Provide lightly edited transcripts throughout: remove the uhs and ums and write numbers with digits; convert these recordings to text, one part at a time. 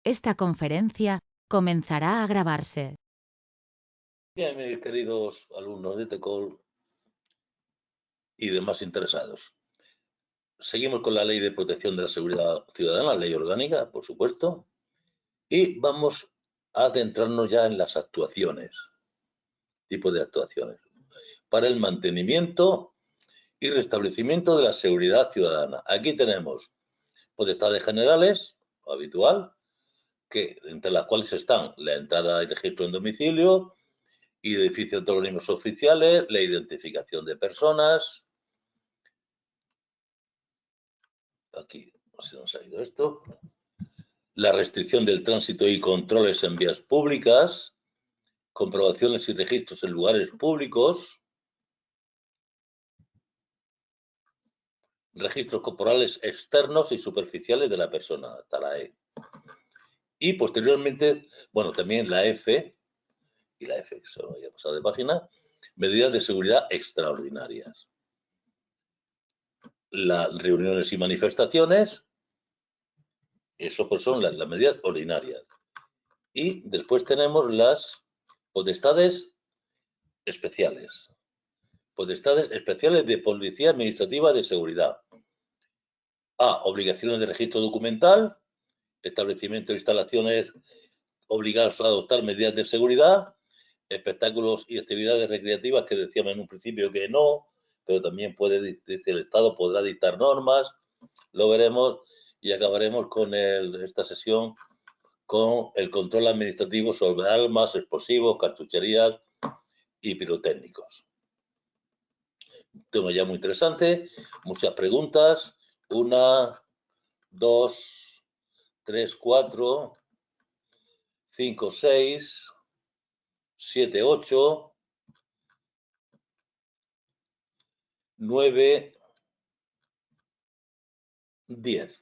Esta conferencia comenzará a grabarse. Bien, mis queridos alumnos de TECOL y demás interesados. Seguimos con la Ley de Protección de la Seguridad Ciudadana, ley orgánica, por supuesto, y vamos a adentrarnos ya en las actuaciones, tipos de actuaciones, para el mantenimiento y restablecimiento de la seguridad ciudadana. Aquí tenemos potestades generales, habitual, entre las cuales están la entrada y registro en domicilio, y edificios de organismos oficiales, la identificación de personas. Aquí se nos ha ido esto. La restricción del tránsito y controles en vías públicas, comprobaciones y registros en lugares públicos, registros corporales externos y superficiales de la persona, hasta la E. Y posteriormente, bueno, también la F, y la F, que se me había pasado de página, medidas de seguridad extraordinarias. Las reuniones y manifestaciones, eso pues son las medidas ordinarias. Y después tenemos las potestades especiales. Potestades especiales de Policía Administrativa de Seguridad. A. Obligaciones de registro documental, establecimiento de instalaciones obligados a adoptar medidas de seguridad, espectáculos y actividades recreativas que decíamos en un principio que no, pero también el Estado podrá dictar normas, lo veremos y acabaremos con esta sesión con el control administrativo sobre armas, explosivos, cartucherías y pirotécnicos. Tema ya muy interesante, muchas preguntas. 1, 2, 3, 4, 5, 6, 7, 8, 9, 10.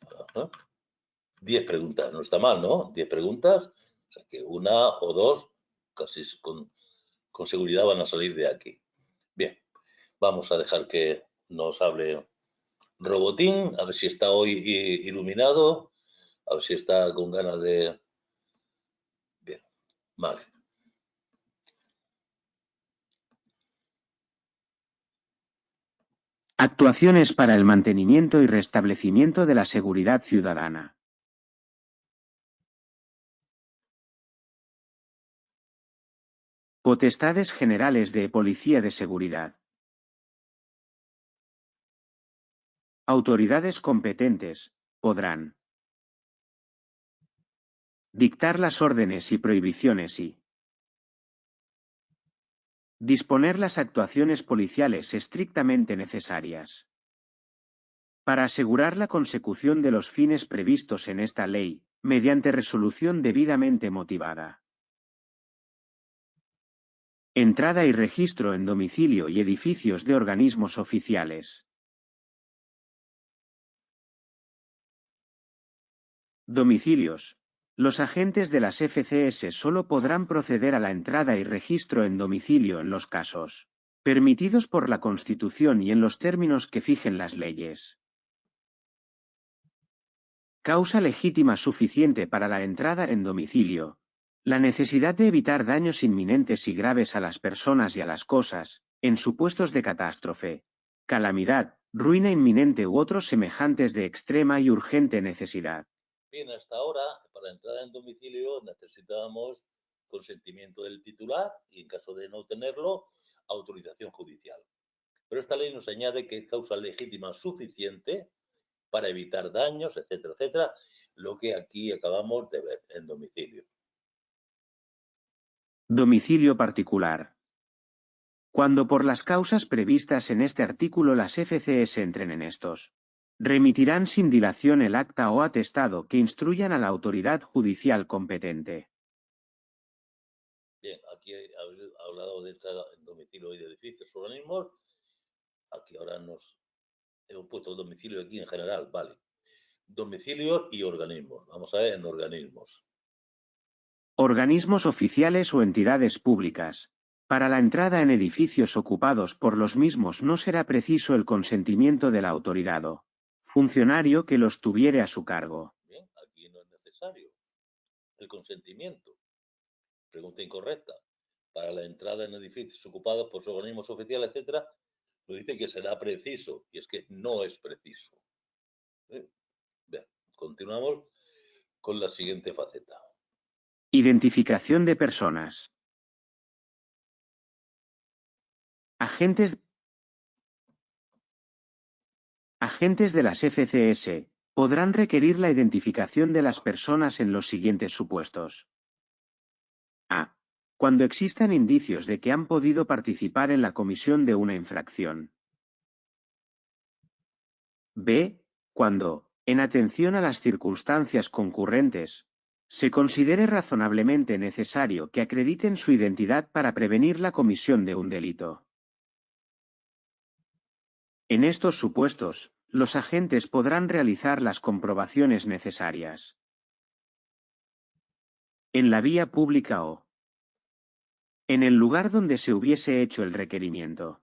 10 preguntas, no está mal, ¿no? 10 preguntas, o sea que una o dos casi con seguridad van a salir de aquí. Bien, vamos a dejar que nos hable Robotín, a ver si está hoy iluminado, a ver si está con ganas de... Bien, vale. Actuaciones para el mantenimiento y restablecimiento de la seguridad ciudadana. Potestades generales de Policía de Seguridad. Autoridades competentes podrán dictar las órdenes y prohibiciones y disponer las actuaciones policiales estrictamente necesarias para asegurar la consecución de los fines previstos en esta ley, mediante resolución debidamente motivada. Entrada y registro en domicilio y edificios de organismos oficiales. Domicilios. Los agentes de las FCS solo podrán proceder a la entrada y registro en domicilio en los casos permitidos por la Constitución y en los términos que fijen las leyes. Causa legítima suficiente para la entrada en domicilio. La necesidad de evitar daños inminentes y graves a las personas y a las cosas, en supuestos de catástrofe, calamidad, ruina inminente u otros semejantes de extrema y urgente necesidad. Bien, hasta ahora, para entrar en domicilio necesitábamos consentimiento del titular y, en caso de no tenerlo, autorización judicial. Pero esta ley nos añade que es causa legítima suficiente para evitar daños, etcétera, etcétera, lo que aquí acabamos de ver en domicilio. Domicilio particular. Cuando por las causas previstas en este artículo las FCS entren en estos, remitirán sin dilación el acta o atestado que instruyan a la autoridad judicial competente. Bien, aquí he hablado de entrada en domicilio y de edificios, organismos. Aquí ahora nos hemos puesto domicilio aquí en general, vale. Domicilio y organismos. Vamos a ver en organismos. Organismos oficiales o entidades públicas. Para la entrada en edificios ocupados por los mismos no será preciso el consentimiento de la autoridad o funcionario que los tuviere a su cargo. Bien, aquí no es necesario. el consentimiento. Pregunta incorrecta. Para la entrada en edificios ocupados por organismos oficiales, etcétera, nos dice que será preciso, y es que no es preciso. Bien, continuamos con la siguiente faceta. Identificación de personas. Agentes de las FCS podrán requerir la identificación de las personas en los siguientes supuestos. A. Cuando existan indicios de que han podido participar en la comisión de una infracción. B. Cuando, en atención a las circunstancias concurrentes, se considere razonablemente necesario que acrediten su identidad para prevenir la comisión de un delito. En estos supuestos, los agentes podrán realizar las comprobaciones necesarias. En la vía pública o en el lugar donde se hubiese hecho el requerimiento.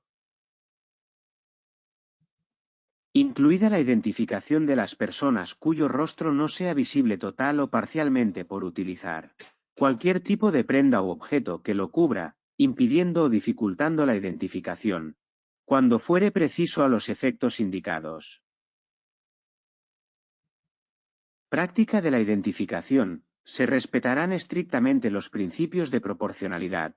Incluida la identificación de las personas cuyo rostro no sea visible total o parcialmente por utilizar cualquier tipo de prenda u objeto que lo cubra, impidiendo o dificultando la identificación, cuando fuere preciso a los efectos indicados. Práctica de la identificación. Se respetarán estrictamente los principios de proporcionalidad,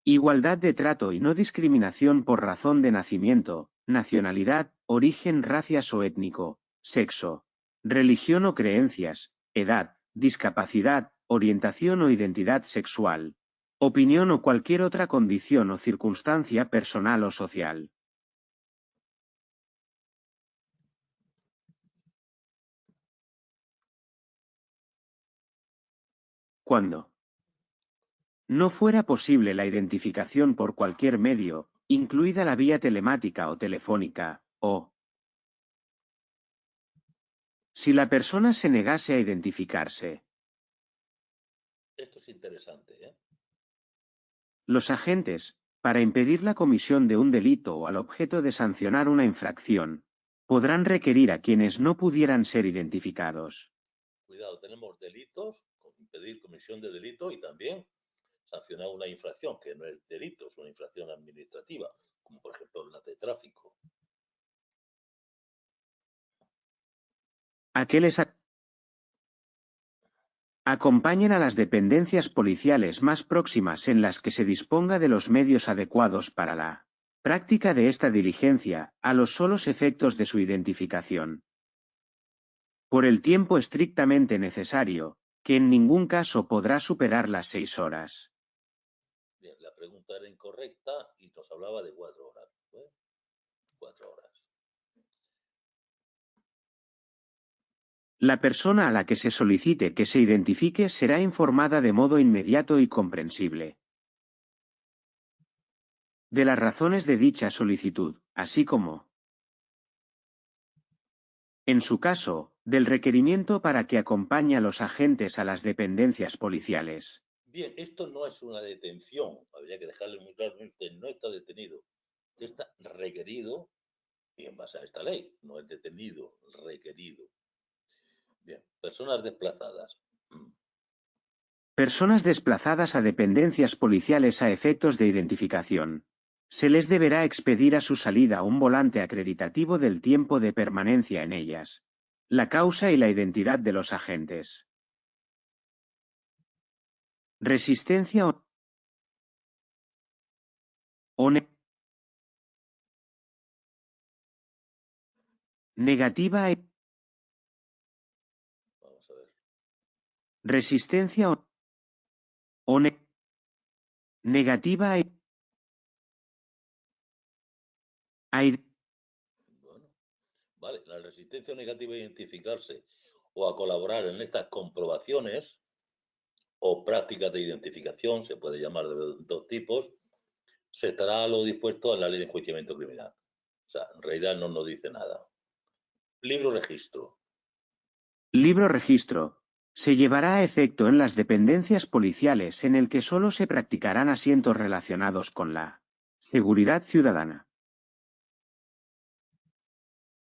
igualdad de trato y no discriminación por razón de nacimiento, nacionalidad, origen racial o étnico, sexo, religión o creencias, edad, discapacidad, orientación o identidad sexual, opinión o cualquier otra condición o circunstancia personal o social. Cuando no fuera posible la identificación por cualquier medio, incluida la vía telemática o telefónica, o si la persona se negase a identificarse. Esto es interesante, ¿eh? Los agentes, para impedir la comisión de un delito o al objeto de sancionar una infracción, podrán requerir a quienes no pudieran ser identificados. Cuidado, tenemos delitos, impedir comisión de delito y también sancionar una infracción, que no es delito, es una infracción administrativa, como por ejemplo la de tráfico. A que les acompañen a las dependencias policiales más próximas en las que se disponga de los medios adecuados para la práctica de esta diligencia, a los solos efectos de su identificación. Por el tiempo estrictamente necesario, que en ningún caso podrá superar las 6 horas. Bien, la pregunta era incorrecta y nos hablaba de 4 horas. 4 horas. La persona a la que se solicite que se identifique será informada de modo inmediato y comprensible de las razones de dicha solicitud, así como, en su caso, del requerimiento para que acompañe a los agentes a las dependencias policiales. Bien, esto no es una detención, habría que dejarle muy claro, usted no está detenido, usted está requerido y en base a esta ley, no es detenido, requerido. Bien, personas desplazadas. Personas desplazadas a dependencias policiales a efectos de identificación. Se les deberá expedir a su salida un volante acreditativo del tiempo de permanencia en ellas, la causa y la identidad de los agentes. Resistencia o negativa Vamos a ver. Resistencia o negativa Bueno, vale, la resistencia negativa a identificarse o a colaborar en estas comprobaciones o prácticas de identificación, se puede llamar de dos tipos, se estará a lo dispuesto en la ley de enjuiciamiento criminal. O sea, en realidad no nos dice nada. Libro registro. Libro registro. Se llevará a efecto en las dependencias policiales en el que solo se practicarán asientos relacionados con la seguridad ciudadana.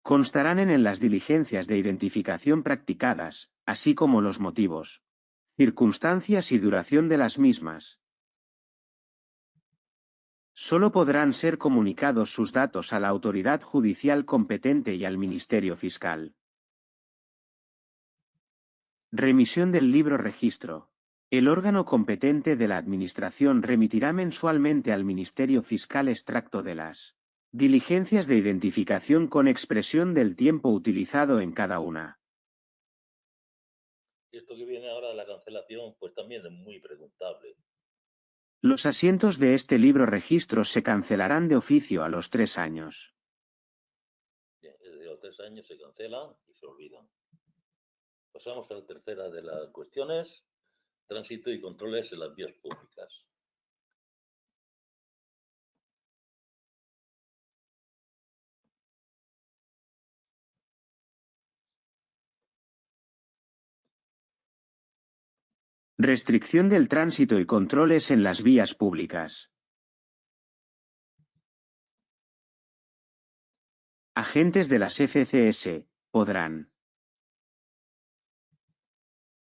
Constarán en él las diligencias de identificación practicadas, así como los motivos, circunstancias y duración de las mismas. Solo podrán ser comunicados sus datos a la autoridad judicial competente y al Ministerio Fiscal. Remisión del libro registro. El órgano competente de la Administración remitirá mensualmente al Ministerio Fiscal extracto de las diligencias de identificación con expresión del tiempo utilizado en cada una. Esto que viene ahora de la cancelación, pues también es muy preguntable. Los asientos de este libro registro se cancelarán de oficio a los 3 años. Bien, de los 3 años se cancelan y se olvidan. Pasamos a la tercera de las cuestiones, tránsito y controles en las vías públicas. Restricción del tránsito y controles en las vías públicas. Agentes de las FCS podrán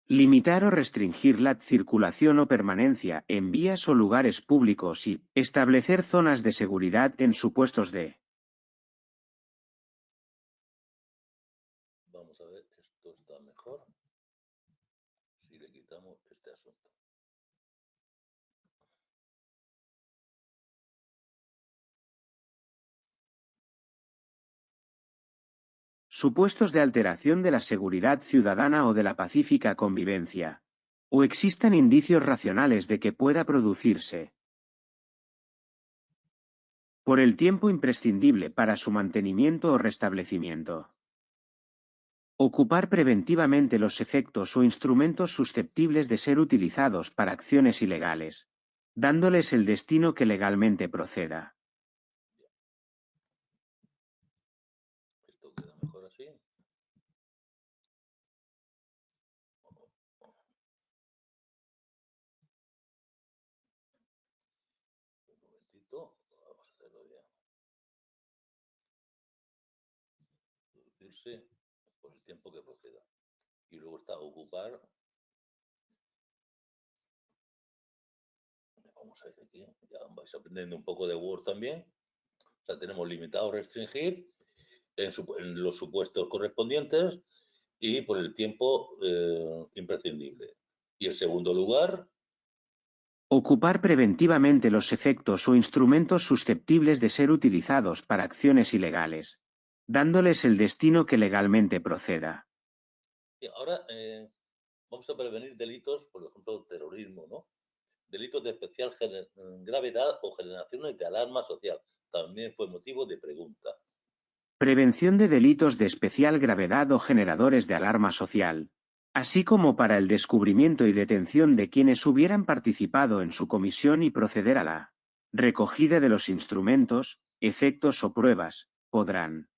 limitar o restringir la circulación o permanencia en vías o lugares públicos y establecer zonas de seguridad en supuestos de. Vamos a ver, esto está mejor si le quitamos este asunto. Supuestos de alteración de la seguridad ciudadana o de la pacífica convivencia. O existan indicios racionales de que pueda producirse. Por el tiempo imprescindible para su mantenimiento o restablecimiento. Ocupar preventivamente los efectos o instrumentos susceptibles de ser utilizados para acciones ilegales, dándoles el destino que legalmente proceda. Esto queda mejor así. Un momentito, vamos a hacerlo bien. Reducirse por el tiempo que proceda. Y luego está ocupar. Vamos a ver aquí, ya vais aprendiendo un poco de Word también. O sea, tenemos limitado, restringir en los supuestos correspondientes y por el tiempo imprescindible. Y en segundo lugar, Ocupar preventivamente los efectos o instrumentos susceptibles de ser utilizados para acciones ilegales, dándoles el destino que legalmente proceda. y ahora vamos a prevenir delitos, por ejemplo, terrorismo, ¿no? Delitos de especial gravedad o generaciones de alarma social. También fue motivo de pregunta. Prevención de delitos de especial gravedad o generadores de alarma social, así como para el descubrimiento y detención de quienes hubieran participado en su comisión y proceder a la recogida de los instrumentos, efectos o pruebas, podrán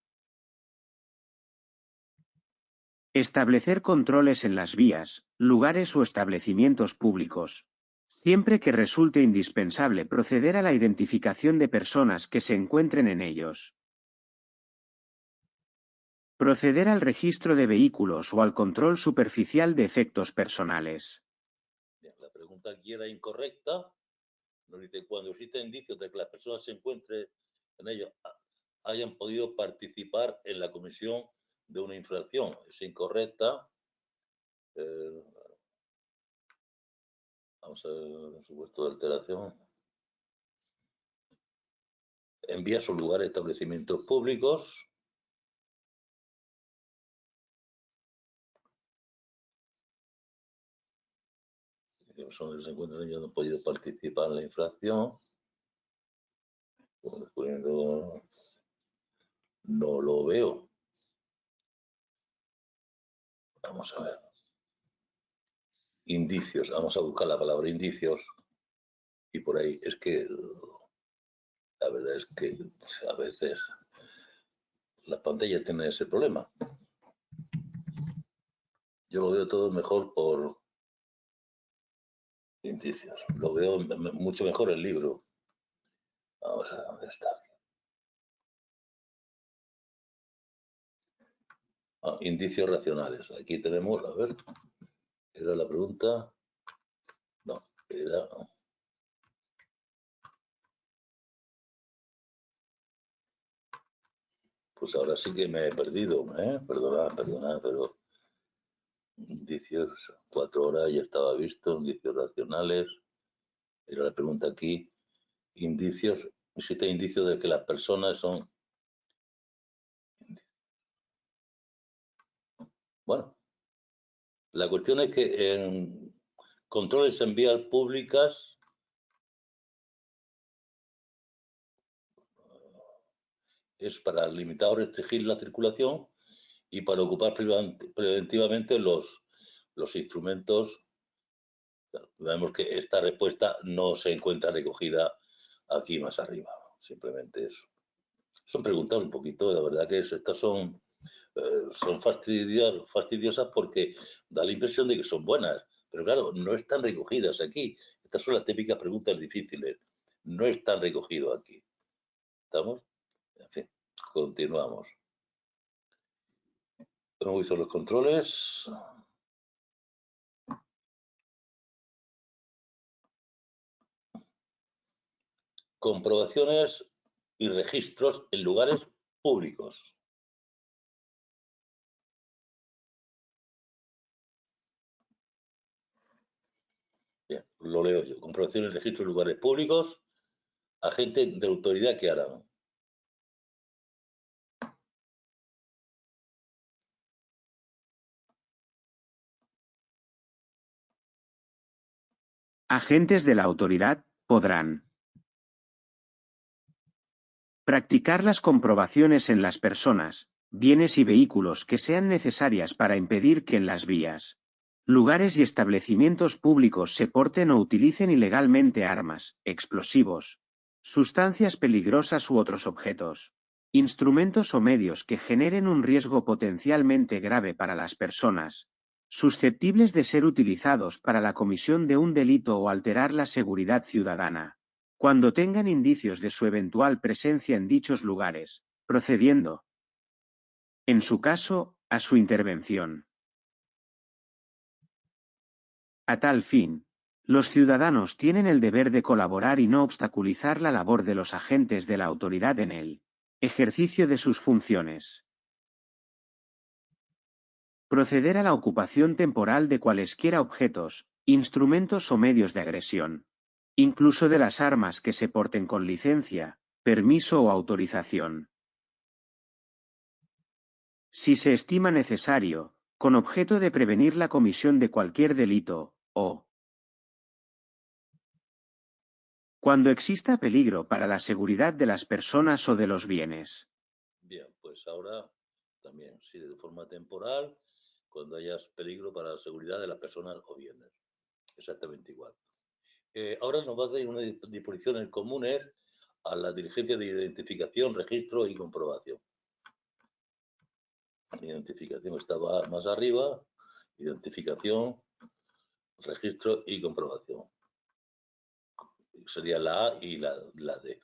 establecer controles en las vías, lugares o establecimientos públicos, siempre que resulte indispensable proceder a la identificación de personas que se encuentren en ellos. Proceder al registro de vehículos o al control superficial de efectos personales. Bien, la pregunta aquí era incorrecta. Nos dice, cuando existen indicios de que las personas se encuentren en ellos, hayan podido participar en la comisión de una infracción. Es incorrecta. Vamos a ver el supuesto de alteración. En vías o lugares, establecimientos públicos. Que personas que se encuentran en ellos no han podido participar en la infracción. No lo veo. Vamos a ver. Indicios. Vamos a buscar la palabra indicios. Y por ahí es que la verdad es que a veces las pantallas tienen ese problema. Yo lo veo todo mejor por indicios. Lo veo mucho mejor el libro. Vamos a ver dónde está. Indicios racionales. Aquí tenemos, a ver, era la pregunta. Era... Pues ahora sí que me he perdido, ¿eh? Perdona, pero indicios, 4 horas ya estaba visto, indicios racionales. Era la pregunta aquí, indicios, existen indicios de que las personas son... Bueno, la cuestión es que en controles en vías públicas es para limitar o restringir la circulación y para ocupar preventivamente los instrumentos. Vemos que esta respuesta no se encuentra recogida aquí más arriba, simplemente eso. Son preguntas un poquito, la verdad que estas son fastidiosas porque da la impresión de que son buenas, pero claro, no están recogidas aquí. Estas son las típicas preguntas difíciles. No están recogidos aquí. ¿Estamos? En fin, continuamos. ¿Cómo son los controles? Comprobaciones y registros en lugares públicos. Bien, lo leo yo. Comprobaciones y registros en lugares públicos. Agentes de autoridad que harán. Agentes de la autoridad podrán practicar las comprobaciones en las personas, bienes y vehículos que sean necesarias para impedir que en las vías, lugares y establecimientos públicos se porten o utilicen ilegalmente armas, explosivos, sustancias peligrosas u otros objetos, instrumentos o medios que generen un riesgo potencialmente grave para las personas, susceptibles de ser utilizados para la comisión de un delito o alterar la seguridad ciudadana, cuando tengan indicios de su eventual presencia en dichos lugares, procediendo, en su caso, a su intervención. A tal fin, los ciudadanos tienen el deber de colaborar y no obstaculizar la labor de los agentes de la autoridad en el ejercicio de sus funciones. Proceder a la ocupación temporal de cualesquiera objetos, instrumentos o medios de agresión, incluso de las armas que se porten con licencia, permiso o autorización. Si se estima necesario, con objeto de prevenir la comisión de cualquier delito, o cuando exista peligro para la seguridad de las personas o de los bienes. Bien, pues ahora también, sí, de forma temporal, cuando haya peligro para la seguridad de las personas o bienes. Exactamente igual. Ahora nos va a dar unas disposiciones comunes a la diligencia de identificación, registro y comprobación. Identificación estaba más arriba, identificación, registro y comprobación. Sería la A y la D.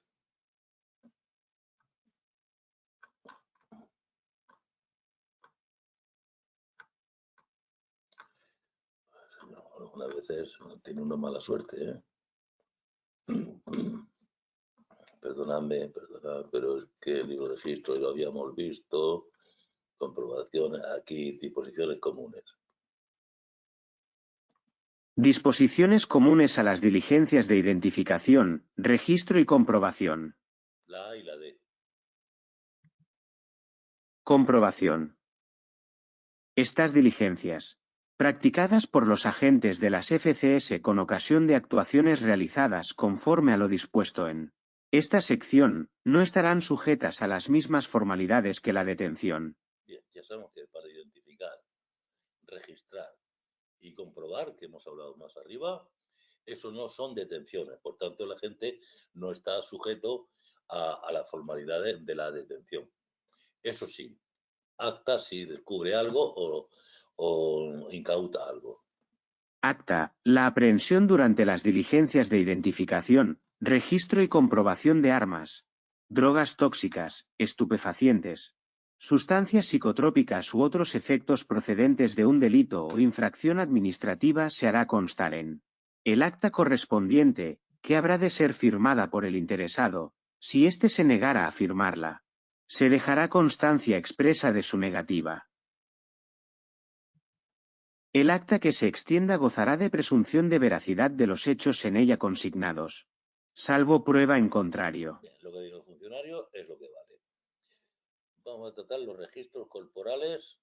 Algunas veces tiene una mala suerte, ¿eh? Perdonadme, pero es que el libro de registro lo habíamos visto, comprobaciones, aquí disposiciones comunes. Disposiciones comunes a las diligencias de identificación, registro y comprobación. La A y la D. Comprobación. Estas diligencias, practicadas por los agentes de las FCS con ocasión de actuaciones realizadas conforme a lo dispuesto en esta sección, no estarán sujetas a las mismas formalidades que la detención. Bien, ya sabemos que para identificar, registrar y comprobar, que hemos hablado más arriba, eso no son detenciones. Por tanto, la gente no está sujeto a las formalidades de la detención. Eso sí, acta si descubre algo o incauta algo. Acta, la aprehensión durante las diligencias de identificación, registro y comprobación de armas, drogas tóxicas, estupefacientes, sustancias psicotrópicas u otros efectos procedentes de un delito o infracción administrativa se hará constar en El acta correspondiente, que habrá de ser firmada por el interesado, si éste se negara a firmarla, se dejará constancia expresa de su negativa. El acta que se extienda gozará de presunción de veracidad de los hechos en ella consignados, salvo prueba en contrario. Bien, lo que diga el funcionario es lo que vale. Vamos a tratar los registros corporales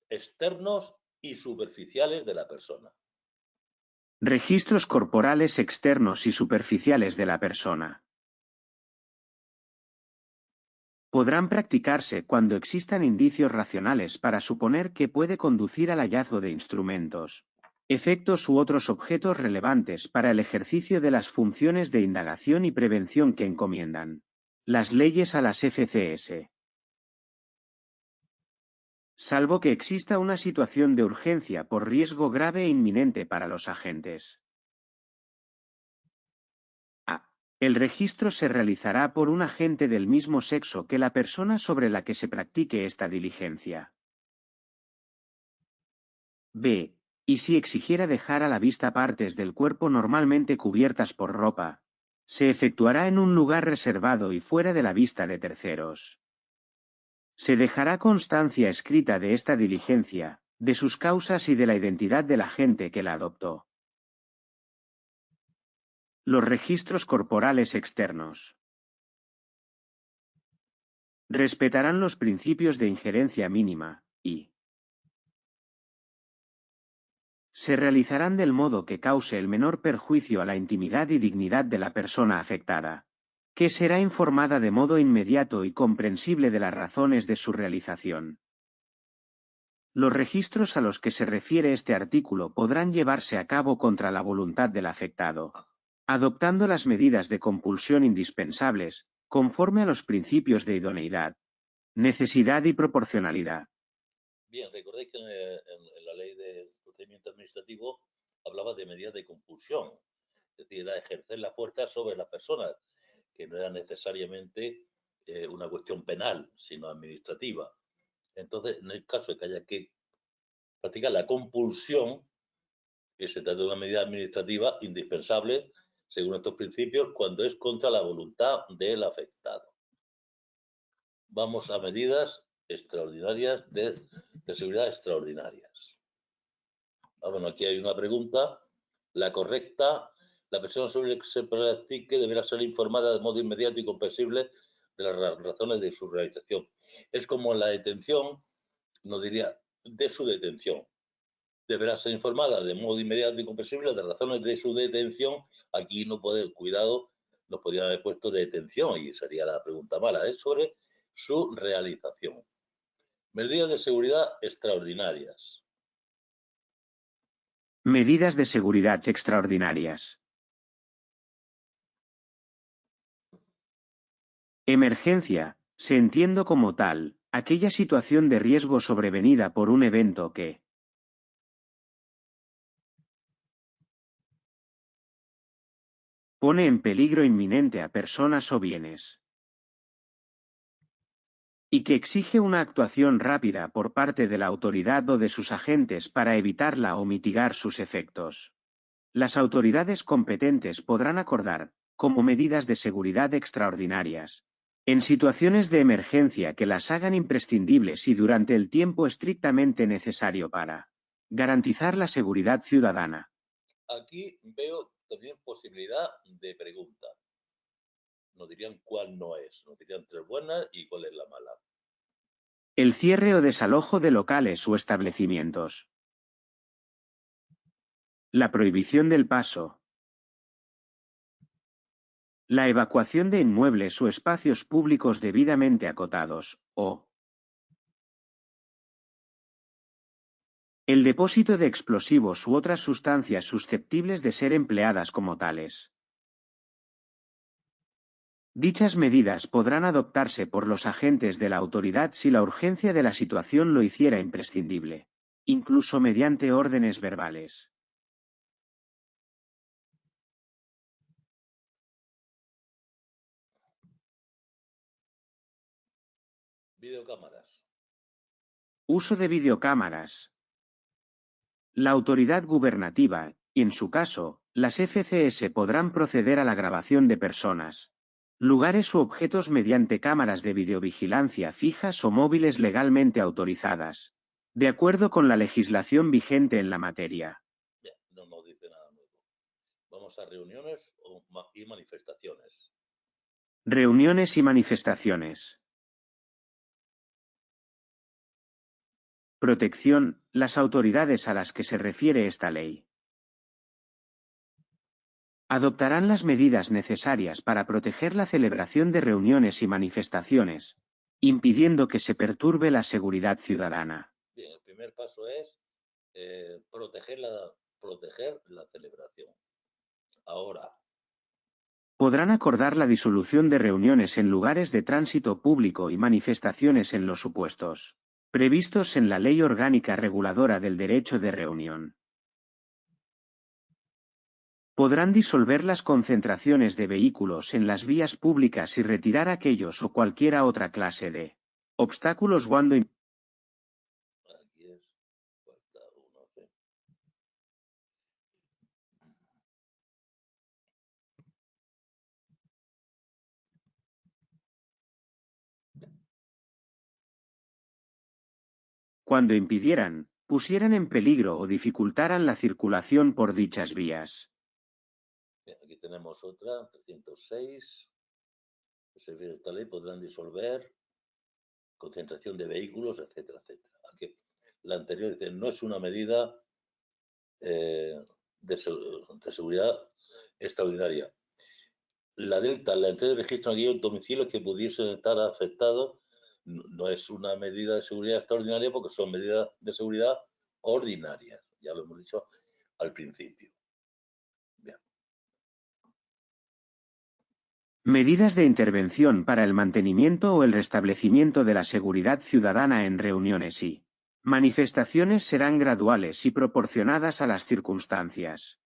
externos y superficiales de la persona. Registros corporales externos y superficiales de la persona. Podrán practicarse cuando existan indicios racionales para suponer que puede conducir al hallazgo de instrumentos, efectos u otros objetos relevantes para el ejercicio de las funciones de indagación y prevención que encomiendan las leyes a las FCS. Salvo que exista una situación de urgencia por riesgo grave e inminente para los agentes. A. El registro se realizará por un agente del mismo sexo que la persona sobre la que se practique esta diligencia. B. Y si exigiera dejar a la vista partes del cuerpo normalmente cubiertas por ropa, se efectuará en un lugar reservado y fuera de la vista de terceros. Se dejará constancia escrita de esta diligencia, de sus causas y de la identidad del agente que la adoptó. Los registros corporales externos. Respetarán los principios de injerencia mínima, y se realizarán del modo que cause el menor perjuicio a la intimidad y dignidad de la persona afectada, que será informada de modo inmediato y comprensible de las razones de su realización. Los registros a los que se refiere este artículo podrán llevarse a cabo contra la voluntad del afectado, adoptando las medidas de compulsión indispensables, conforme a los principios de idoneidad, necesidad y proporcionalidad. Bien, recordéis que en la ley de procedimiento administrativo hablaba de medidas de compulsión, es decir, era ejercer la fuerza sobre las personas, que no era necesariamente una cuestión penal, sino administrativa. Entonces, en el caso de que haya que practicar la compulsión, que se trata de una medida administrativa indispensable, según estos principios, cuando es contra la voluntad del afectado. Vamos a medidas extraordinarias de seguridad extraordinarias. Bueno, aquí hay una pregunta. La correcta, la persona sobre la que se practique deberá ser informada de modo inmediato y comprensible de las razones de su realización. Es como la detención, no diría de su detención. Deberá ser informada de modo inmediato y comprensible de las razones de su detención. Aquí no puede, cuidado, nos podrían haber puesto de detención y sería la pregunta mala. Es sobre su realización. Medidas de seguridad extraordinarias. Medidas de seguridad extraordinarias. Emergencia, se entiende como tal, aquella situación de riesgo sobrevenida por un evento que pone en peligro inminente a personas o bienes, y que exige una actuación rápida por parte de la autoridad o de sus agentes para evitarla o mitigar sus efectos. Las autoridades competentes podrán acordar, como medidas de seguridad extraordinarias, en situaciones de emergencia que las hagan imprescindibles y durante el tiempo estrictamente necesario para garantizar la seguridad ciudadana. Aquí veo también posibilidad de pregunta. Nos dirían cuál no es, nos dirían tres buenas y cuál es la mala. El cierre o desalojo de locales o establecimientos. La prohibición del paso. La evacuación de inmuebles o espacios públicos debidamente acotados, o el depósito de explosivos u otras sustancias susceptibles de ser empleadas como tales. Dichas medidas podrán adoptarse por los agentes de la autoridad si la urgencia de la situación lo hiciera imprescindible, incluso mediante órdenes verbales. Videocámaras. Uso de videocámaras. La autoridad gubernativa, y en su caso, las FCS podrán proceder a la grabación de personas, lugares u objetos mediante cámaras de videovigilancia fijas o móviles legalmente autorizadas, de acuerdo con la legislación vigente en la materia. Bien, no nos dice nada nuevo. Vamos a reuniones y manifestaciones. Reuniones y manifestaciones. Protección, las autoridades a las que se refiere esta ley adoptarán las medidas necesarias para proteger la celebración de reuniones y manifestaciones, impidiendo que se perturbe la seguridad ciudadana. Bien, el primer paso es proteger la celebración. Ahora, Podrán acordar la disolución de reuniones en lugares de tránsito público y manifestaciones en los supuestos previstos en la Ley Orgánica Reguladora del Derecho de Reunión. Podrán disolver las concentraciones de vehículos en las vías públicas y retirar aquellos o cualquiera otra clase de obstáculos cuando aquí es, falta uno, ¿sí? cuando impidieran, pusieran en peligro o dificultaran la circulación por dichas vías. Bien, aquí tenemos otra, 306. Los servicios de esta ley podrán disolver concentración de vehículos, etcétera, etcétera. Aquí, la anterior dice, no es una medida de seguridad extraordinaria. La delta, la entrega de registro aquí en domicilios que pudiesen estar afectados, no es una medida de seguridad extraordinaria porque son medidas de seguridad ordinarias. Ya lo hemos dicho al principio. Bien. Medidas de intervención para el mantenimiento o el restablecimiento de la seguridad ciudadana en reuniones y manifestaciones serán graduales y proporcionadas a las circunstancias.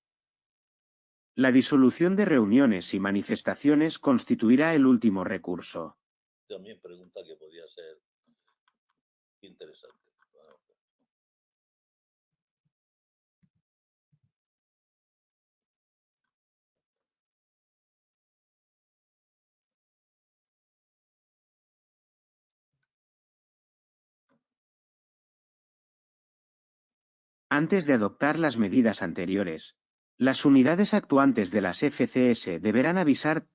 La disolución de reuniones y manifestaciones constituirá el último recurso. También pregunta que podía ser interesante. Antes de adoptar las medidas anteriores, las unidades actuantes de las FCS deberán avisar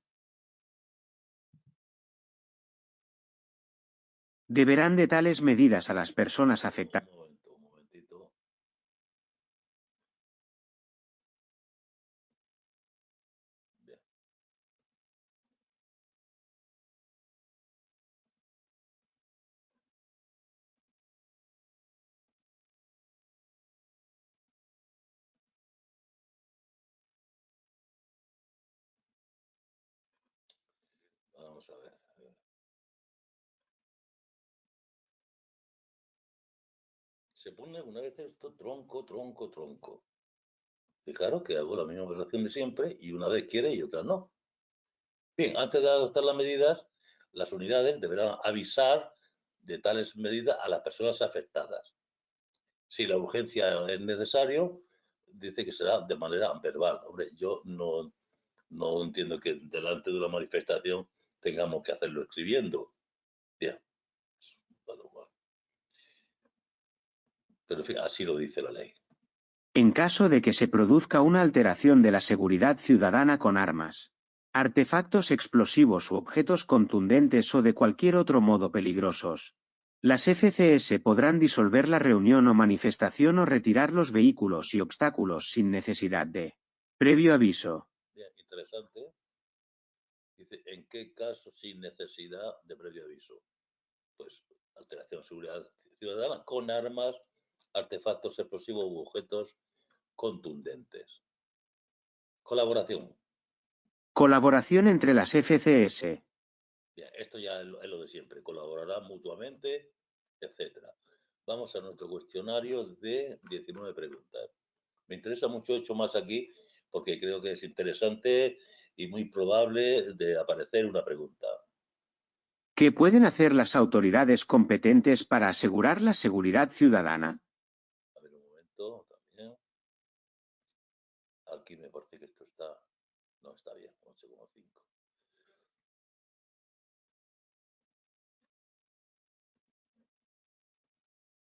de tales medidas a las personas afectadas. Un momentito. Bien. Vamos a ver. Se pone una vez esto tronco, tronco, tronco. Fijaros que hago la misma operación de siempre y una vez quiere y otra no. Bien, antes de adoptar las medidas, las unidades deberán avisar de tales medidas a las personas afectadas. Si la urgencia es necesario, dice que será de manera verbal. Hombre, yo no entiendo que delante de una manifestación tengamos que hacerlo escribiendo. Bien. Pero en fin, así lo dice la ley. En caso de que se produzca una alteración de la seguridad ciudadana con armas, artefactos explosivos u objetos contundentes o de cualquier otro modo peligrosos, las FCS podrán disolver la reunión o manifestación o retirar los vehículos y obstáculos sin necesidad de previo aviso. Bien, interesante. Dice, ¿en qué caso sin necesidad de previo aviso? Pues alteración de seguridad ciudadana con armas, artefactos explosivos u objetos contundentes. Colaboración. Colaboración entre las FCS. Bien, esto ya es lo de siempre. Colaborarán mutuamente, etcétera. Vamos a nuestro cuestionario de 19 preguntas. Me interesa mucho, he hecho más aquí porque creo que es interesante y muy probable de aparecer una pregunta. ¿Qué pueden hacer las autoridades competentes para asegurar la seguridad ciudadana? A ver un momento también. Aquí me parece que esto está... No, está bien, 8,5.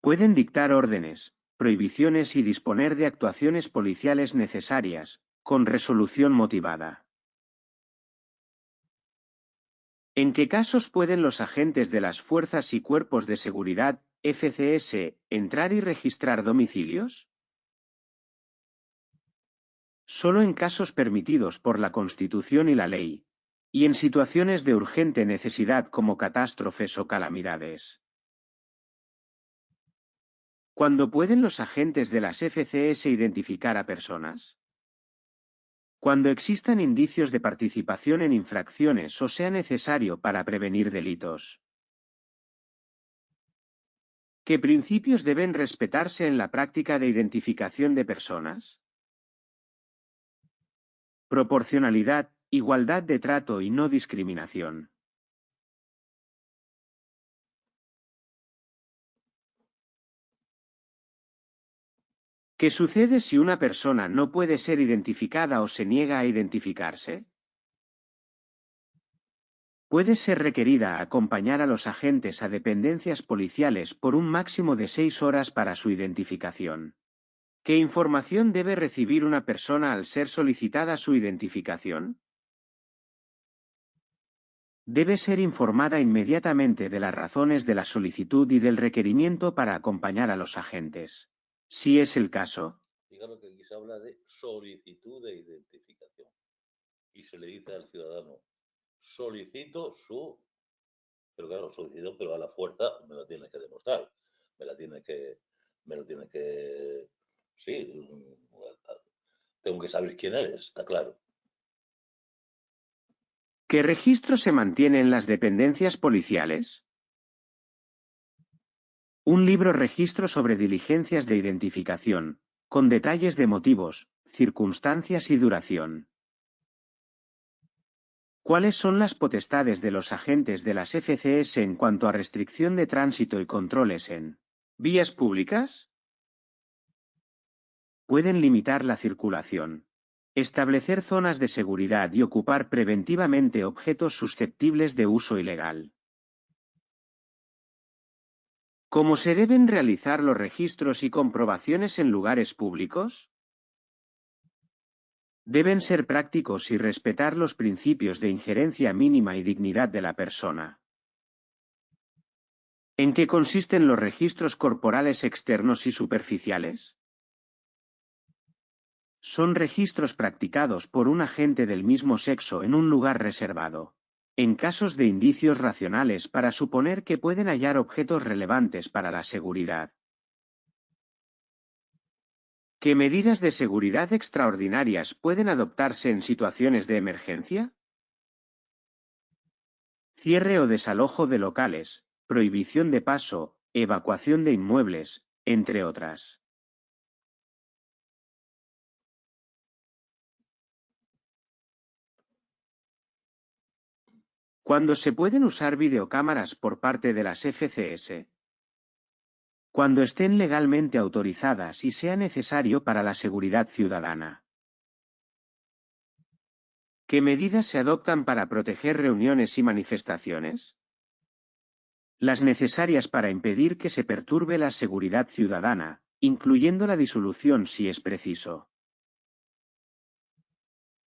Pueden dictar órdenes, prohibiciones y disponer de actuaciones policiales necesarias, con resolución motivada. ¿En qué casos pueden los agentes de las fuerzas y cuerpos de seguridad, FCS, entrar y registrar domicilios? Solo en casos permitidos por la Constitución y la ley, y en situaciones de urgente necesidad como catástrofes o calamidades. ¿Cuándo pueden los agentes de las FCS identificar a personas? Cuando existan indicios de participación en infracciones o sea necesario para prevenir delitos. ¿Qué principios deben respetarse en la práctica de identificación de personas? Proporcionalidad, igualdad de trato y no discriminación. ¿Qué sucede si una persona no puede ser identificada o se niega a identificarse? Puede ser requerida acompañar a los agentes a dependencias policiales por un máximo de 6 horas para su identificación. ¿Qué información debe recibir una persona al ser solicitada su identificación? Debe ser informada inmediatamente de las razones de la solicitud y del requerimiento para acompañar a los agentes. Si es el caso. Fijaros que aquí se habla de solicitud de identificación. Y se le dice al ciudadano, solicito su... Pero claro, solicito, pero a la fuerza me lo tiene que demostrar. Me lo tiene que... Sí, tengo que saber quién eres, está claro. ¿Qué registro se mantiene en las dependencias policiales? Un libro registro sobre diligencias de identificación, con detalles de motivos, circunstancias y duración. ¿Cuáles son las potestades de los agentes de las FCS en cuanto a restricción de tránsito y controles en vías públicas? Pueden limitar la circulación, establecer zonas de seguridad y ocupar preventivamente objetos susceptibles de uso ilegal. ¿Cómo se deben realizar los registros y comprobaciones en lugares públicos? Deben ser prácticos y respetar los principios de injerencia mínima y dignidad de la persona. ¿En qué consisten los registros corporales externos y superficiales? Son registros practicados por un agente del mismo sexo en un lugar reservado, en casos de indicios racionales para suponer que pueden hallar objetos relevantes para la seguridad. ¿Qué medidas de seguridad extraordinarias pueden adoptarse en situaciones de emergencia? Cierre o desalojo de locales, prohibición de paso, evacuación de inmuebles, entre otras. ¿Cuándo se pueden usar videocámaras por parte de las FCS? Cuando estén legalmente autorizadas y sea necesario para la seguridad ciudadana. ¿Qué medidas se adoptan para proteger reuniones y manifestaciones? Las necesarias para impedir que se perturbe la seguridad ciudadana, incluyendo la disolución si es preciso.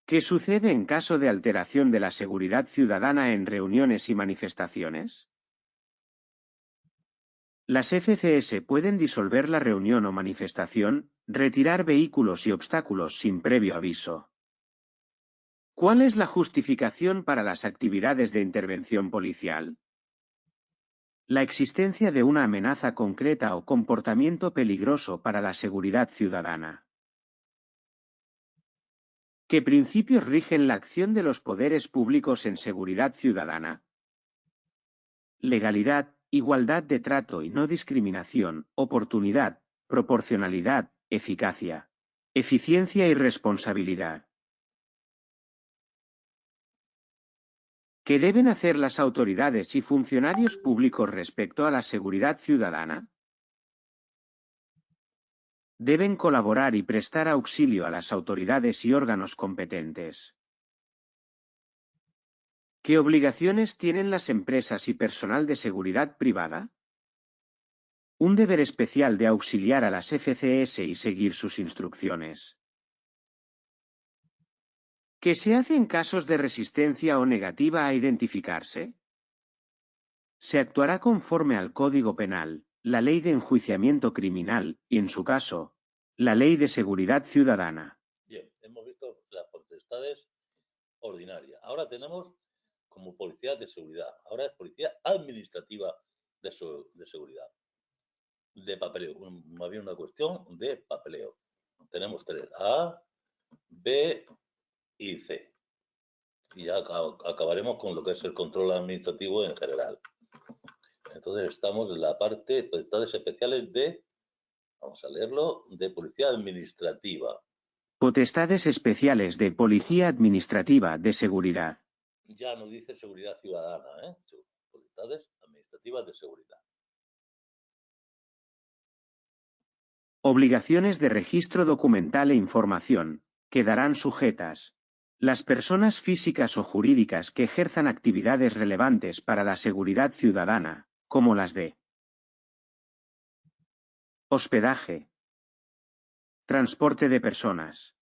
¿Qué sucede en caso de alteración de la seguridad ciudadana en reuniones y manifestaciones? Las FCS pueden disolver la reunión o manifestación, retirar vehículos y obstáculos sin previo aviso. ¿Cuál es la justificación para las actividades de intervención policial? La existencia de una amenaza concreta o comportamiento peligroso para la seguridad ciudadana. ¿Qué principios rigen la acción de los poderes públicos en seguridad ciudadana? Legalidad, igualdad de trato y no discriminación, oportunidad, proporcionalidad, eficacia, eficiencia y responsabilidad. ¿Qué deben hacer las autoridades y funcionarios públicos respecto a la seguridad ciudadana? Deben colaborar y prestar auxilio a las autoridades y órganos competentes. ¿Qué obligaciones tienen las empresas y personal de seguridad privada? Un deber especial de auxiliar a las FCS y seguir sus instrucciones. ¿Qué se hace en casos de resistencia o negativa a identificarse? Se actuará conforme al Código Penal, la Ley de Enjuiciamiento Criminal y, en su caso, la Ley de Seguridad Ciudadana. Bien, hemos visto las potestades ordinarias. Ahora tenemos como policía de seguridad. Ahora es policía administrativa de seguridad. De papeleo. Más bien una cuestión de papeleo. Tenemos 3, A, B y C. Y ya acabaremos con lo que es el control administrativo en general. Entonces estamos en la parte de potestades especiales de, vamos a leerlo, de policía administrativa. Potestades especiales de Policía Administrativa de Seguridad. Ya no dice seguridad ciudadana, ¿eh? Potestades administrativas de seguridad. Obligaciones de registro documental e información. Quedarán sujetas las personas físicas o jurídicas que ejerzan actividades relevantes para la seguridad ciudadana, como las de hospedaje, transporte de personas,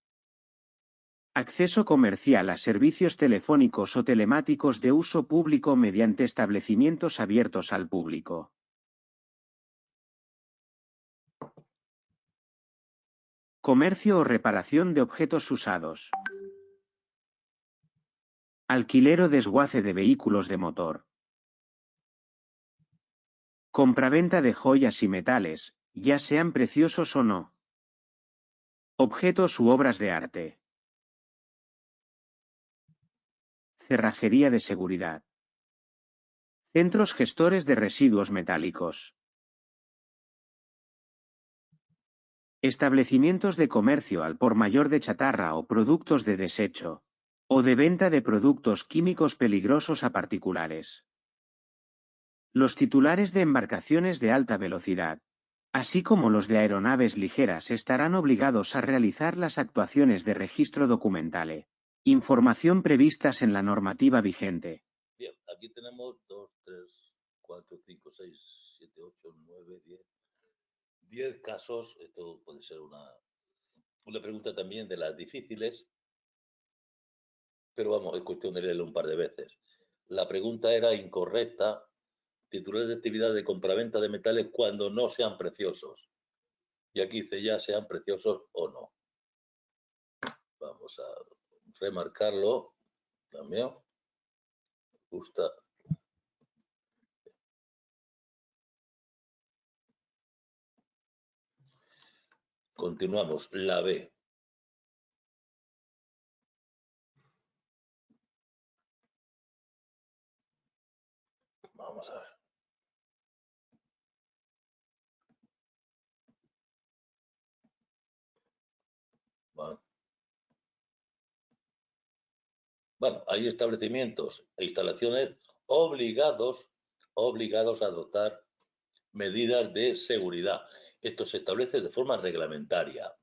acceso comercial a servicios telefónicos o telemáticos de uso público mediante establecimientos abiertos al público. Comercio o reparación de objetos usados. Alquiler o desguace de vehículos de motor. Compraventa de joyas y metales, ya sean preciosos o no. Objetos u obras de arte. Cerrajería de seguridad. Centros gestores de residuos metálicos. Establecimientos de comercio al por mayor de chatarra o productos de desecho, o de venta de productos químicos peligrosos a particulares. Los titulares de embarcaciones de alta velocidad, así como los de aeronaves ligeras, estarán obligados a realizar las actuaciones de registro documental, información previstas en la normativa vigente. Bien, aquí tenemos 2, 3, 4, 5, 6, 7, 8, 9, 10 casos. Esto puede ser una pregunta también de las difíciles, pero vamos, es cuestión de leerlo un par de veces. La pregunta era incorrecta. Titulares de actividad de compraventa de metales cuando no sean preciosos. Y aquí dice ya sean preciosos o no. Vamos a remarcarlo también. Me gusta. Continuamos. La B. Vamos a ver. Bueno, hay establecimientos e instalaciones obligados a adoptar medidas de seguridad. Esto se establece de forma reglamentaria.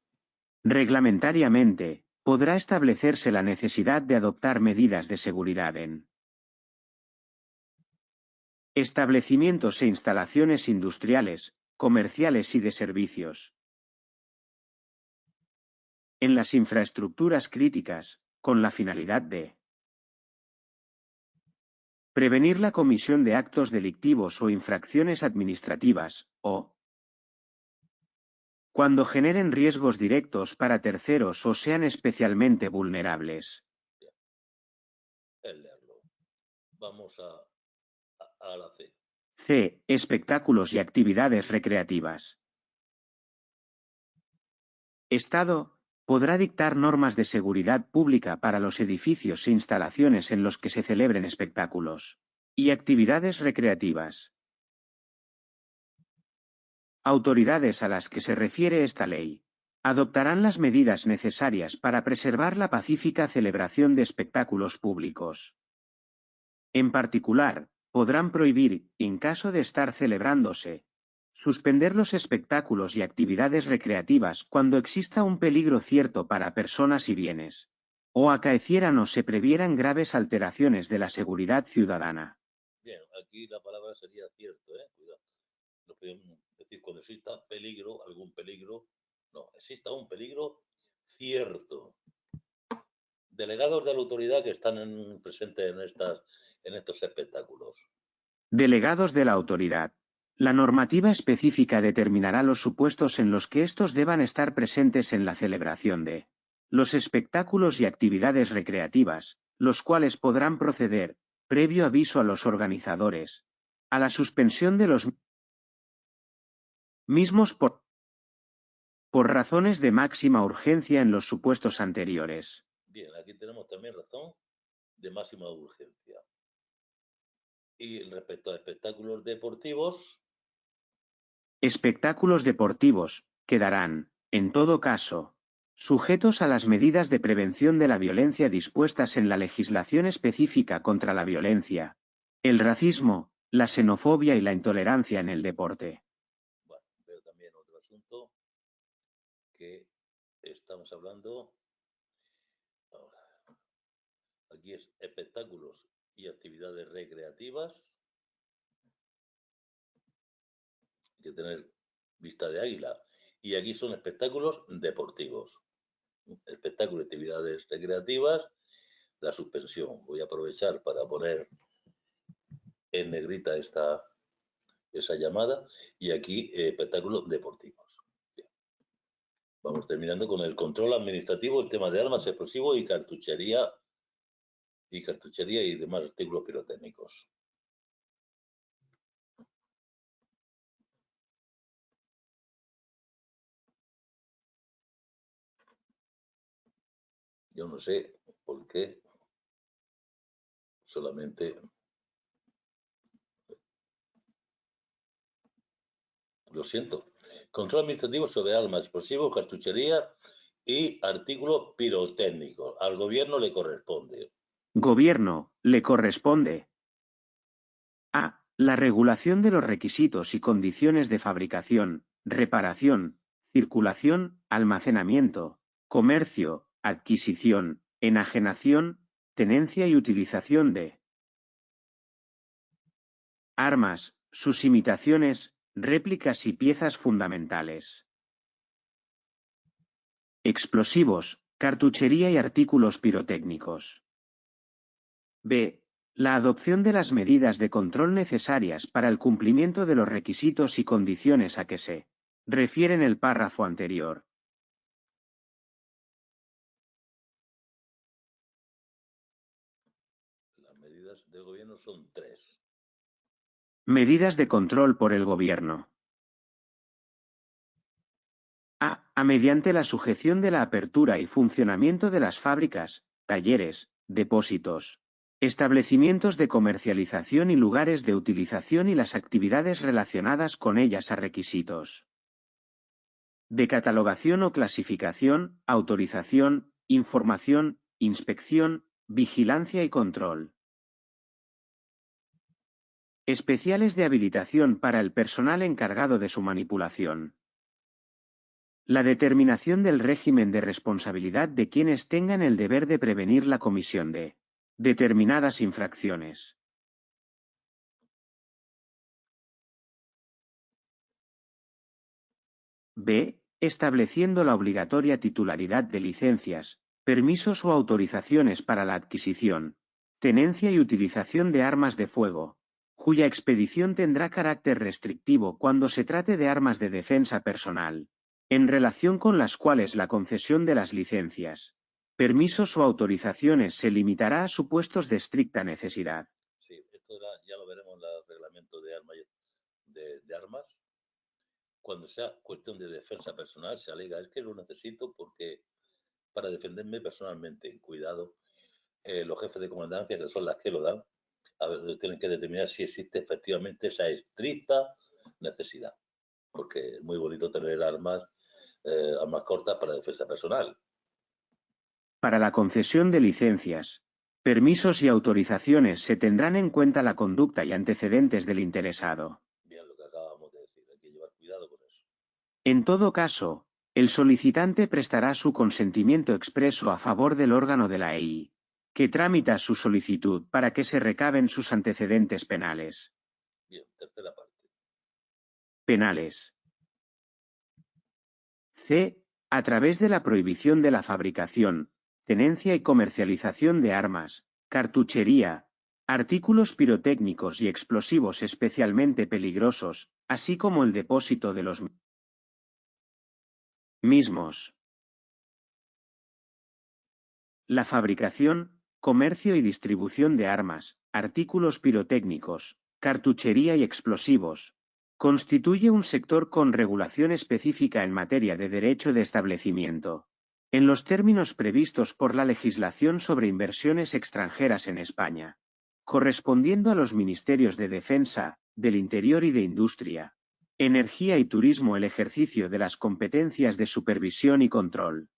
Reglamentariamente, podrá establecerse la necesidad de adoptar medidas de seguridad en establecimientos e instalaciones industriales, comerciales y de servicios. En las infraestructuras críticas, con la finalidad de prevenir la comisión de actos delictivos o infracciones administrativas, o cuando generen riesgos directos para terceros o sean especialmente vulnerables. El leerlo. Vamos a la C. C. Espectáculos y actividades recreativas. Estado podrá dictar normas de seguridad pública para los edificios e instalaciones en los que se celebren espectáculos y actividades recreativas. Autoridades a las que se refiere esta ley adoptarán las medidas necesarias para preservar la pacífica celebración de espectáculos públicos. En particular, podrán prohibir, en caso de estar celebrándose, Suspender los espectáculos y actividades recreativas cuando exista un peligro cierto para personas y bienes, o acaecieran o se previeran graves alteraciones de la seguridad ciudadana. Bien, aquí la palabra sería cierto, cuidado. No podemos decir cuando exista peligro, algún peligro. No, exista un peligro cierto. Delegados de la autoridad que están presentes en estos espectáculos. Delegados de la autoridad. La normativa específica determinará los supuestos en los que estos deban estar presentes en la celebración de los espectáculos y actividades recreativas, los cuales podrán proceder, previo aviso a los organizadores, a la suspensión de los mismos por razones de máxima urgencia en los supuestos anteriores. Bien, aquí tenemos también razón de máxima urgencia. Y respecto a espectáculos deportivos. Espectáculos deportivos quedarán, en todo caso, sujetos a las medidas de prevención de la violencia dispuestas en la legislación específica contra la violencia, el racismo, la xenofobia y la intolerancia en el deporte. Bueno, veo también otro asunto que estamos hablando. Ahora, aquí es espectáculos y actividades recreativas. Hay que tener vista de águila. Y aquí son espectáculos deportivos. Espectáculos y actividades recreativas. La suspensión. Voy a aprovechar para poner en negrita esa llamada. Y aquí espectáculos deportivos. Bien. Vamos terminando con el control administrativo, el tema de armas, explosivos y cartuchería y demás artículos pirotécnicos. Yo no sé por qué solamente lo siento. Control administrativo sobre armas, explosivos, cartuchería y artículos pirotécnicos. Al gobierno le corresponde. Gobierno, le corresponde. A. La regulación de los requisitos y condiciones de fabricación, reparación, circulación, almacenamiento, comercio, adquisición, enajenación, tenencia y utilización de armas, sus imitaciones, réplicas y piezas fundamentales. Explosivos, cartuchería y artículos pirotécnicos. B. La adopción de las medidas de control necesarias para el cumplimiento de los requisitos y condiciones a que se refiere en el párrafo anterior. Las medidas del gobierno son 3. Medidas de control por el gobierno. A. Mediante la sujeción de la apertura y funcionamiento de las fábricas, talleres, depósitos, establecimientos de comercialización y lugares de utilización y las actividades relacionadas con ellas a requisitos de catalogación o clasificación, autorización, información, inspección, vigilancia y control. Especiales de habilitación para el personal encargado de su manipulación. La determinación del régimen de responsabilidad de quienes tengan el deber de prevenir la comisión de determinadas infracciones. B. Estableciendo la obligatoria titularidad de licencias, permisos o autorizaciones para la adquisición, tenencia y utilización de armas de fuego, cuya expedición tendrá carácter restrictivo cuando se trate de armas de defensa personal, en relación con las cuales la concesión de las licencias, permisos o autorizaciones se limitará a supuestos de estricta necesidad. Sí, esto ya lo veremos en el reglamento de armas. Cuando sea cuestión de defensa personal, se alega, es que lo necesito porque para defenderme personalmente. Cuidado, los jefes de comandancia, que son las que lo dan, tienen que determinar si existe efectivamente esa estricta necesidad. Porque es muy bonito tener armas cortas para defensa personal. Para la concesión de licencias, permisos y autorizaciones se tendrán en cuenta la conducta y antecedentes del interesado. Bien, lo que acabamos de decir, hay que llevar En todo caso, el solicitante prestará su consentimiento expreso a favor del órgano de la EI, que tramita su solicitud para que se recaben sus antecedentes penales. Bien, tercera parte. Penales. C. A través de la prohibición de la fabricación, tenencia y comercialización de armas, cartuchería, artículos pirotécnicos y explosivos especialmente peligrosos, así como el depósito de los mismos. La fabricación, comercio y distribución de armas, artículos pirotécnicos, cartuchería y explosivos, constituye un sector con regulación específica en materia de derecho de establecimiento, en los términos previstos por la legislación sobre inversiones extranjeras en España, correspondiendo a los Ministerios de Defensa, del Interior y de Industria, Energía y Turismo el ejercicio de las competencias de supervisión y control.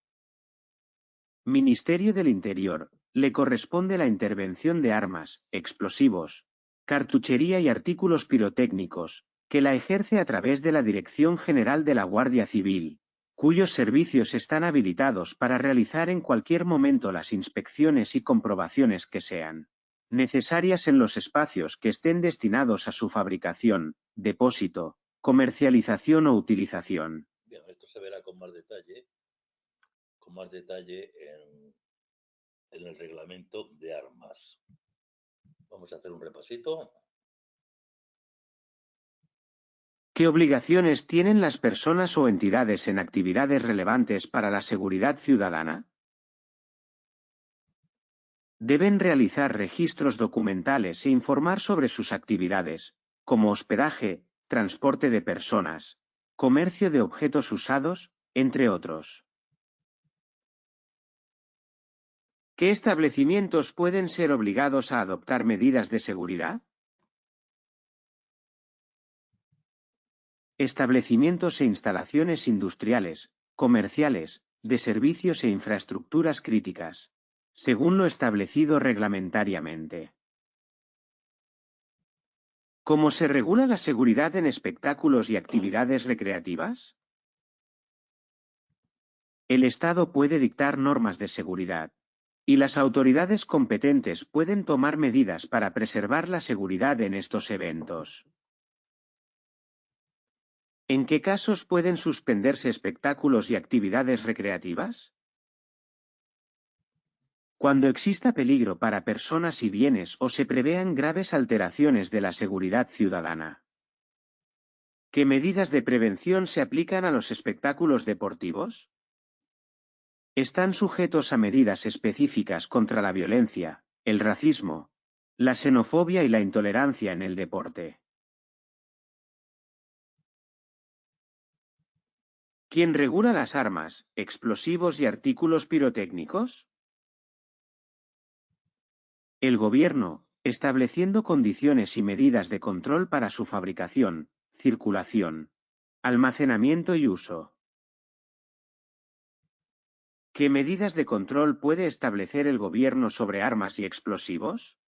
Ministerio del Interior, le corresponde la intervención de armas, explosivos, cartuchería y artículos pirotécnicos, que la ejerce a través de la Dirección General de la Guardia Civil, cuyos servicios están habilitados para realizar en cualquier momento las inspecciones y comprobaciones que sean necesarias en los espacios que estén destinados a su fabricación, depósito, comercialización o utilización. Bien, esto se verá con más detalle en el reglamento de armas. Vamos a hacer un repasito. ¿Qué obligaciones tienen las personas o entidades en actividades relevantes para la seguridad ciudadana? Deben realizar registros documentales e informar sobre sus actividades, como hospedaje, transporte de personas, comercio de objetos usados, entre otros. ¿Qué establecimientos pueden ser obligados a adoptar medidas de seguridad? Establecimientos e instalaciones industriales, comerciales, de servicios e infraestructuras críticas, según lo establecido reglamentariamente. ¿Cómo se regula la seguridad en espectáculos y actividades recreativas? El Estado puede dictar normas de seguridad, y las autoridades competentes pueden tomar medidas para preservar la seguridad en estos eventos. ¿En qué casos pueden suspenderse espectáculos y actividades recreativas? Cuando exista peligro para personas y bienes o se prevean graves alteraciones de la seguridad ciudadana. ¿Qué medidas de prevención se aplican a los espectáculos deportivos? Están sujetos a medidas específicas contra la violencia, el racismo, la xenofobia y la intolerancia en el deporte. ¿Quién regula las armas, explosivos y artículos pirotécnicos? El gobierno, estableciendo condiciones y medidas de control para su fabricación, circulación, almacenamiento y uso. ¿Qué medidas de control puede establecer el gobierno sobre armas y explosivos?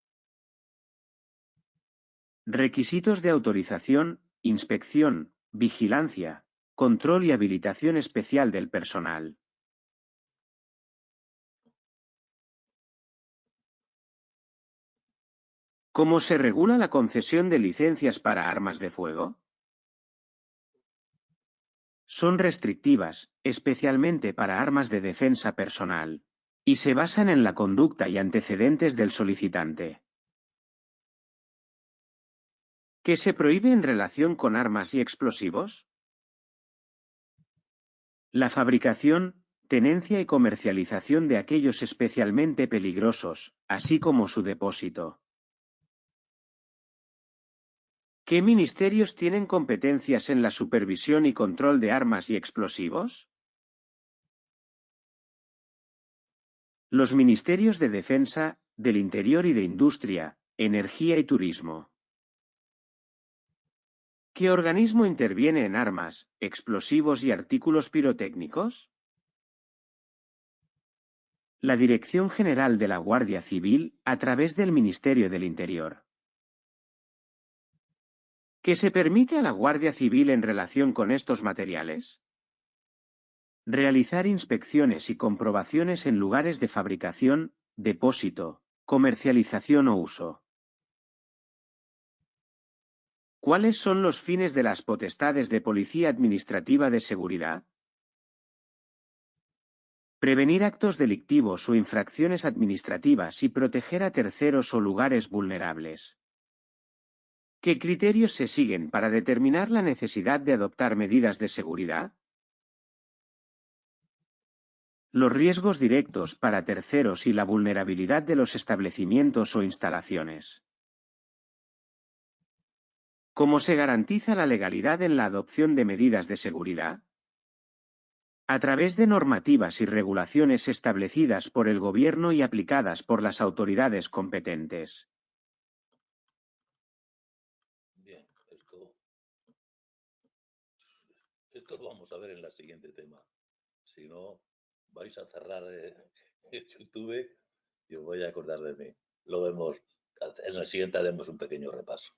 Requisitos de autorización, inspección, vigilancia, control y habilitación especial del personal. ¿Cómo se regula la concesión de licencias para armas de fuego? Son restrictivas, especialmente para armas de defensa personal, y se basan en la conducta y antecedentes del solicitante. ¿Qué se prohíbe en relación con armas y explosivos? La fabricación, tenencia y comercialización de aquellos especialmente peligrosos, así como su depósito. ¿Qué ministerios tienen competencias en la supervisión y control de armas y explosivos? Los Ministerios de Defensa, del Interior y de Industria, Energía y Turismo. ¿Qué organismo interviene en armas, explosivos y artículos pirotécnicos? La Dirección General de la Guardia Civil, a través del Ministerio del Interior. ¿Qué se permite a la Guardia Civil en relación con estos materiales? Realizar inspecciones y comprobaciones en lugares de fabricación, depósito, comercialización o uso. ¿Cuáles son los fines de las potestades de Policía Administrativa de Seguridad? Prevenir actos delictivos o infracciones administrativas y proteger a terceros o lugares vulnerables. ¿Qué criterios se siguen para determinar la necesidad de adoptar medidas de seguridad? Los riesgos directos para terceros y la vulnerabilidad de los establecimientos o instalaciones. ¿Cómo se garantiza la legalidad en la adopción de medidas de seguridad? A través de normativas y regulaciones establecidas por el Gobierno y aplicadas por las autoridades competentes. Bien, esto lo vamos a ver en el siguiente tema. Si no, vais a cerrar el YouTube y os voy a acordar de mí. Lo vemos, en el siguiente haremos un pequeño repaso.